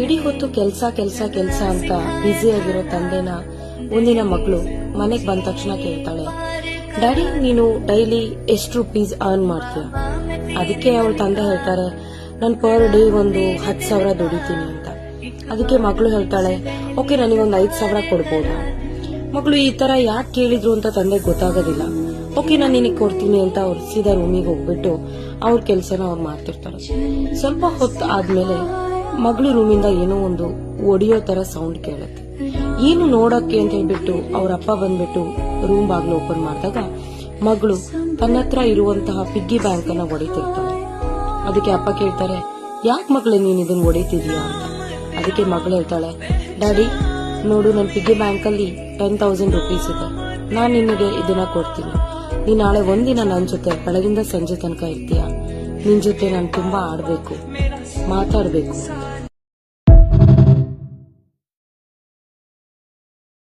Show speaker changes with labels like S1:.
S1: ಇಡೀ ಹೊತ್ತು ಕೆಲ್ಸ ಕೆಲ್ಸ ಕೆಲ್ಸ ಅಂತ ಬ್ಯುಸಿ ಆಗಿರೋ ತಂದೆನ ಒಂದಿನ ಮಗಳು ಮನೆಗ್ ಬಂದ ತಕ್ಷಣ ಕೇಳ್ತಾಳೆ, ಡ್ಯಾಡಿ ನೀನು ಡೈಲಿ ಎಷ್ಟು ರುಪೀಸ್ ಅರ್ನ್ ಮಾಡ್ತೀಯ? ಅದಕ್ಕೆ ಅವಳ ತಂದೆ ಹೇಳ್ತಾರೆ, ನಾನು ಪರ್ ಡೇ ಒಂದು 10,000 ದುಡಿತೀನಿ ಅಂತ. ಅದಕ್ಕೆ ಮಗಳು ಹೇಳ್ತಾಳೆ, ಓಕೆ ನನಗೊಂದು 5,000 ಕೊಡ್ಬೋದಾ? ಮಗಳು ಈ ತರ ಯಾಕೆ ಕೇಳಿದ್ರು ಅಂತ ತಂದೆಗೆ ಗೊತ್ತಾಗೋದಿಲ್ಲ. ಓಕೆ ನಾನು ನಿನಗೆ ಕೊಡ್ತೀನಿ ಅಂತ ಅವ್ರು ಸೀದಾ ರೂಮಿಗೆ ಹೋಗ್ಬಿಟ್ಟು ಅವ್ರ ಕೆಲ್ಸನ ಅವ್ರು ಮಾಡ್ತಿರ್ತಾರೆ. ಸ್ವಲ್ಪ ಹೊತ್ತು ಆದ್ಮೇಲೆ ಮಗಳು ರೂಮಿಂದ ಏನೋ ಒಂದು ಒಡಿಯೋ ತರ ಸೌಂಡ್ ಕೇಳುತ್ತೆ. ಏನು ನೋಡಕ್ಕೆ ಅಂತ ಹೇಳ್ಬಿಟ್ಟು ಅವ್ರ ಅಪ್ಪ ಬಂದ್ಬಿಟ್ಟು ರೂಮ್ ಬಾಗ್ಲು ಓಪನ್ ಮಾಡಿದಾಗ ಮಗಳು ತನ್ನ ಹತ್ರ ಇರುವಂತಹ ಪಿಗ್ಗಿ ಬ್ಯಾಂಕ್ ಅನ್ನ ಹೊಡಿತಿರ್ತಾಳೆ. ಅದಕ್ಕೆ ಅಪ್ಪ ಕೇಳ್ತಾರೆ, ಯಾಕೆ ಮಗಳೇ ನೀನ್ ಇದನ್ನ ಹೊಡಿತಿದ್ಯಾ ಅಂತ. ಅದಕ್ಕೆ ಮಗಳು ಹೇಳ್ತಾಳೆ, ಡ್ಯಾಡಿ ನೋಡು ನನ್ನ ಪಿಗ್ಗಿ ಬ್ಯಾಂಕ್ ಅಲ್ಲಿ 10,000 ರುಪೀಸ್ ಇದೆ, ನಾನ್ ನಿನಗೆ ಇದನ್ನ ಕೊಡ್ತೀನಿ. ನೀನ್ ನಾಳೆ ಒಂದಿನ ನನ್ ಜೊತೆ ಬೆಳಗಿಂದ ಸಂಜೆ ತನಕ ಇರ್ತೀಯ. ನಿನ್ ಜೊತೆ ನಾನು ತುಂಬಾ ಆಡ್ಬೇಕು, ಮಾತಾಡ್ಬೇಕು.